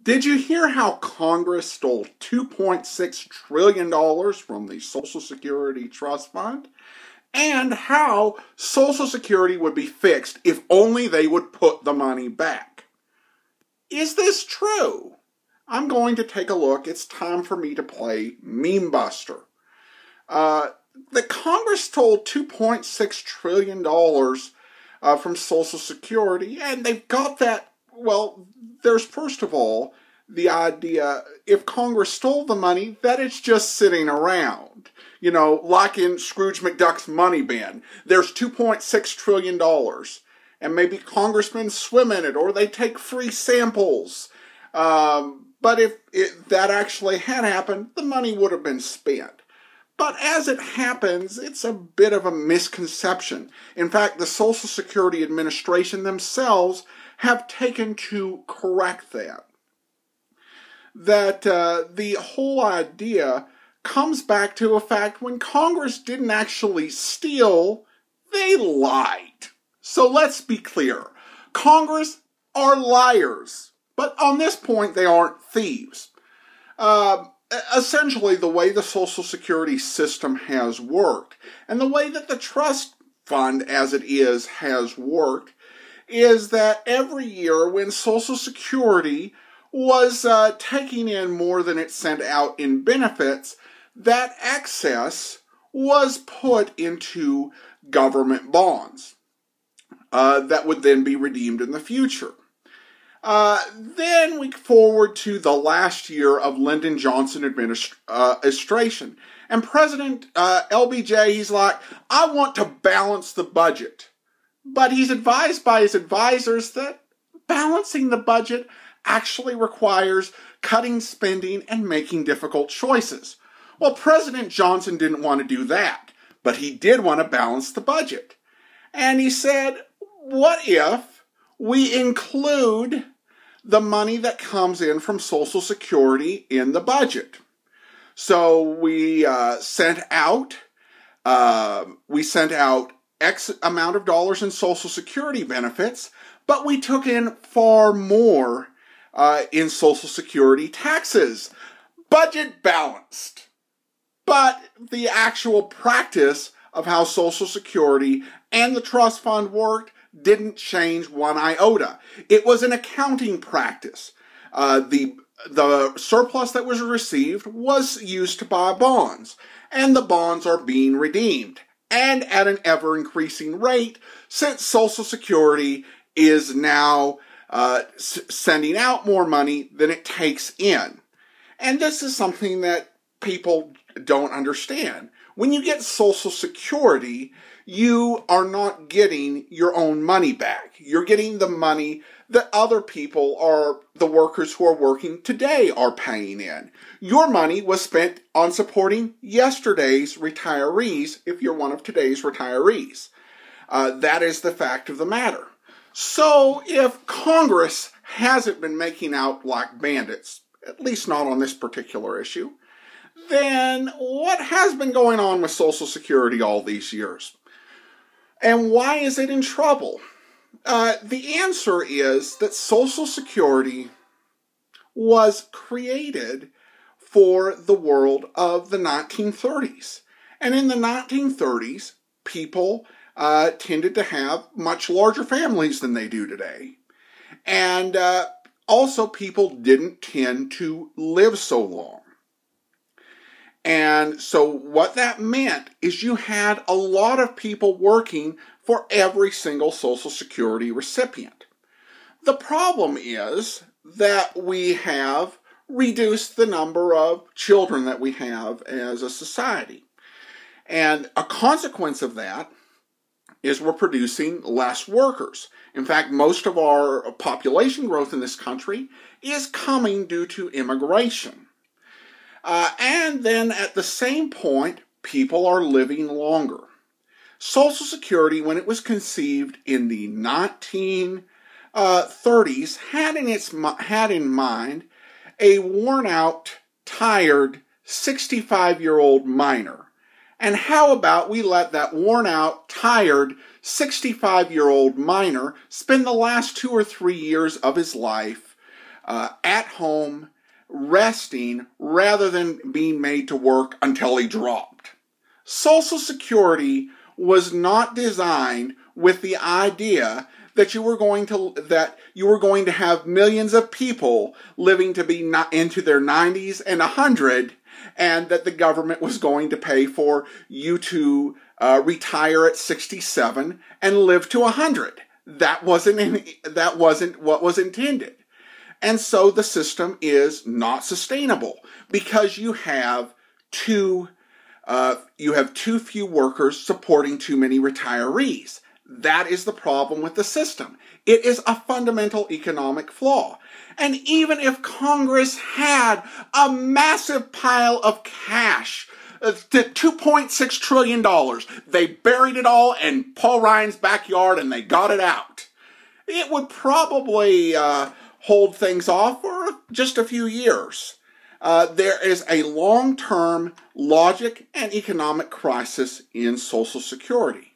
Did you hear how Congress stole $2.6 trillion from the Social Security Trust Fund? And how Social Security would be fixed if only they would put the money back? Is this true? I'm going to take a look. It's time for me to play Meme Buster. The Congress stole $2.6 trillion from Social Security, and they've got that. Well, there's first of all the idea, if Congress stole the money, that it's just sitting around. You know, like in Scrooge McDuck's money bin. There's $2.6 trillion, and maybe congressmen swim in it, or they take free samples. But if that actually had happened, the money would have been spent. But as it happens, it's a bit of a misconception. In fact, the Social Security Administration themselves have taken to correct that. That the whole idea comes back to a fact when Congress didn't actually steal, they lied. So let's be clear. Congress are liars. But on this point, they aren't thieves. Essentially, the way the Social Security system has worked, and the way that the trust fund as it is has worked, is that every year when Social Security was taking in more than it sent out in benefits, that excess was put into government bonds that would then be redeemed in the future. Then we forward to the last year of Lyndon Johnson administration. And President LBJ, he's like, I want to balance the budget. But he's advised by his advisors that balancing the budget actually requires cutting spending and making difficult choices. Well, President Johnson didn't want to do that, but he did want to balance the budget. And he said, what if we include the money that comes in from Social Security in the budget? So we sent out X amount of dollars in Social Security benefits, but we took in far more in Social Security taxes. Budget balanced. But the actual practice of how Social Security and the trust fund worked didn't change one iota. It was an accounting practice. The surplus that was received was used to buy bonds, and the bonds are being redeemed, and at an ever-increasing rate, since Social Security is now sending out more money than it takes in. And this is something that people don't understand. When you get Social Security, you are not getting your own money back. You're getting the money that other people, are the workers who are working today, are paying in. Your money was spent on supporting yesterday's retirees if you're one of today's retirees. That is the fact of the matter. So if Congress hasn't been making out like bandits, at least not on this particular issue, then what has been going on with Social Security all these years? And why is it in trouble? The answer is that Social Security was created for the world of the 1930s. And in the 1930s, people tended to have much larger families than they do today. And also, people didn't tend to live so long. And so what that meant is you had a lot of people working for every single Social Security recipient. The problem is that we have reduced the number of children that we have as a society. And a consequence of that is we're producing less workers. In fact, most of our population growth in this country is coming due to immigration. And then at the same point, people are living longer. Social Security, when it was conceived in the 1930s, had in mind a worn-out, tired, 65-year-old miner. And how about we let that worn-out, tired, 65-year-old miner spend the last 2 or 3 years of his life at home, resting, rather than being made to work until he dropped. Social Security was not designed with the idea that you were going to have millions of people living to be into their 90s and 100, and that the government was going to pay for you to retire at 67 and live to 100. That wasn't what was intended. And so the system is not sustainable because you have too few workers supporting too many retirees. That is the problem with the system. It is a fundamental economic flaw. And even if Congress had a massive pile of cash, $2.6 trillion, they buried it all in Paul Ryan's backyard and they got it out, it would probably hold things off for just a few years. There is a long-term logic and economic crisis in Social Security.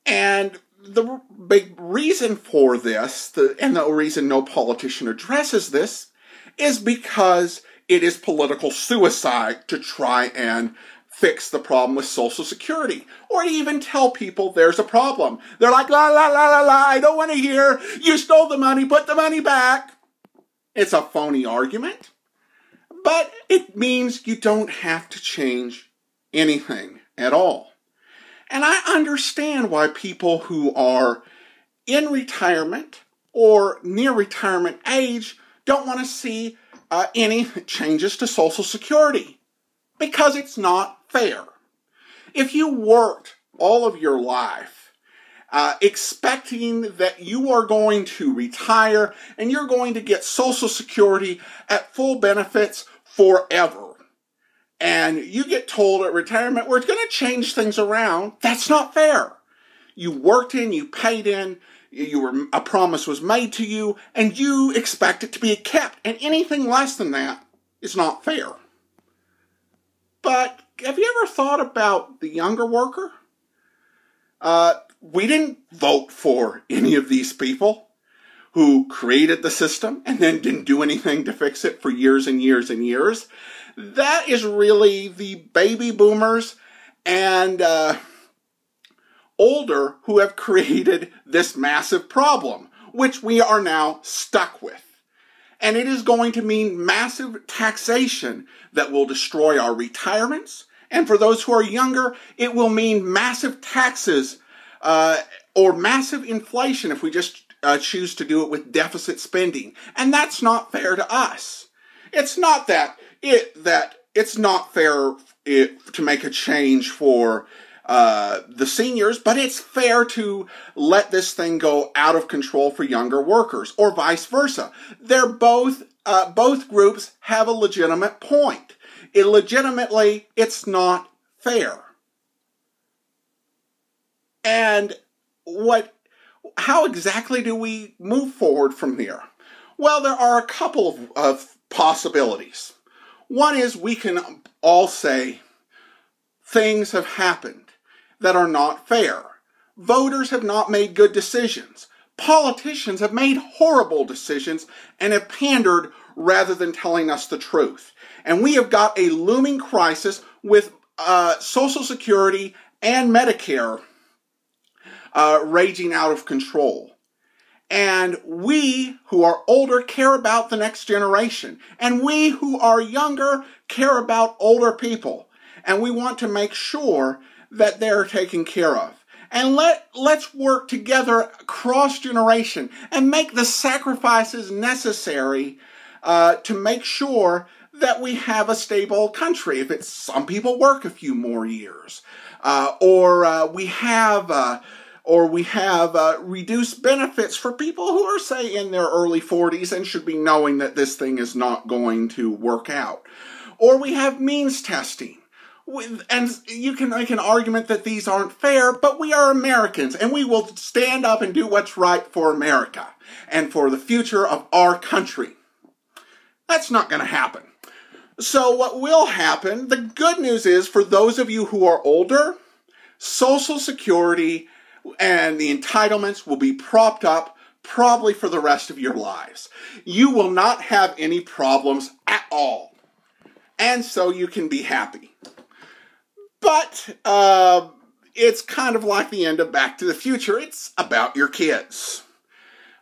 And the big reason for this, and the reason no politician addresses this, is because it is political suicide to try and fix the problem with Social Security, or even tell people there's a problem. They're like, la, la, la, la, la, I don't want to hear, you stole the money, put the money back. It's a phony argument, but it means you don't have to change anything at all. And I understand why people who are in retirement or near retirement age don't want to see any changes to Social Security, because it's not fair. If you worked all of your life expecting that you are going to retire and you're going to get Social Security at full benefits forever, and you get told at retirement, we're going to change things around, that's not fair. You worked in, you paid in, a promise was made to you, and you expect it to be kept. And anything less than that is not fair. But have you ever thought about the younger worker? We didn't vote for any of these people who created the system and then didn't do anything to fix it for years and years and years. That is really the baby boomers and older who have created this massive problem, which we are now stuck with. And it is going to mean massive taxation that will destroy our retirements. And for those who are younger, it will mean massive taxes or massive inflation if we just choose to do it with deficit spending. And that's not fair to us. It's not that it's not fair to make a change for the seniors, but it's fair to let this thing go out of control for younger workers, or vice versa. They're both groups have a legitimate point. Illegitimately, it's not fair. And how exactly do we move forward from here? Well, there are a couple of possibilities. One is we can all say things have happened that are not fair. Voters have not made good decisions. Politicians have made horrible decisions and have pandered rather than telling us the truth. And we have got a looming crisis with Social Security and Medicare raging out of control. And we who are older care about the next generation. And we who are younger care about older people. And we want to make sure that they're taken care of. And let's work together cross-generation and make the sacrifices necessary to make sure that we have a stable country. If it's some people work a few more years, or we have reduced benefits for people who are, say, in their early 40s and should be knowing that this thing is not going to work out. Or we have means testing. And you can make an argument that these aren't fair, but we are Americans, and we will stand up and do what's right for America and for the future of our country. That's not going to happen. So what will happen, the good news is, for those of you who are older, Social Security and the entitlements will be propped up probably for the rest of your lives. You will not have any problems at all. And so you can be happy. But it's kind of like the end of Back to the Future. It's about your kids.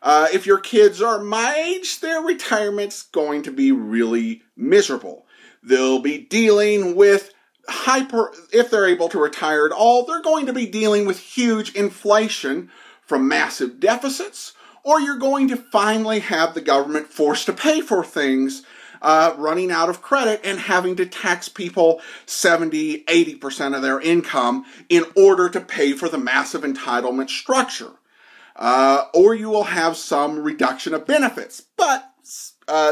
If your kids are my age, their retirement's going to be really miserable. They'll be dealing with if they're able to retire at all, they're going to be dealing with huge inflation from massive deficits, or you're going to finally have the government forced to pay for things, running out of credit and having to tax people 70, 80% of their income in order to pay for the massive entitlement structure. Or you will have some reduction of benefits. But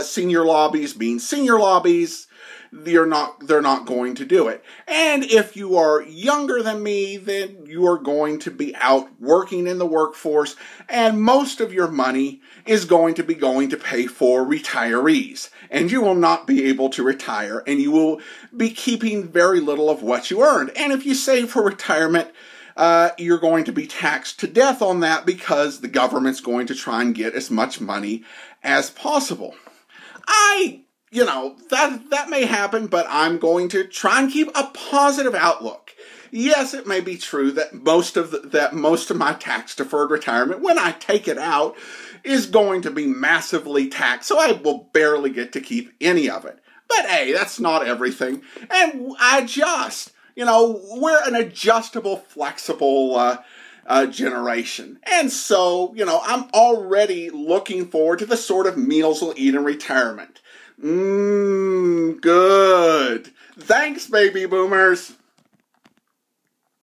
senior lobbies being senior lobbies, they're not going to do it. And if you are younger than me, then you are going to be out working in the workforce, and most of your money is going to pay for retirees. And you will not be able to retire, and you will be keeping very little of what you earned. And if you save for retirement, you're going to be taxed to death on that because the government's going to try and get as much money as possible. That may happen, but I'm going to try and keep a positive outlook. Yes, it may be true that most of my tax-deferred retirement, when I take it out, is going to be massively taxed, so I will barely get to keep any of it. But hey, that's not everything. And we're an adjustable, flexible generation. And so, I'm already looking forward to the sort of meals we'll eat in retirement. Good. Thanks, baby boomers.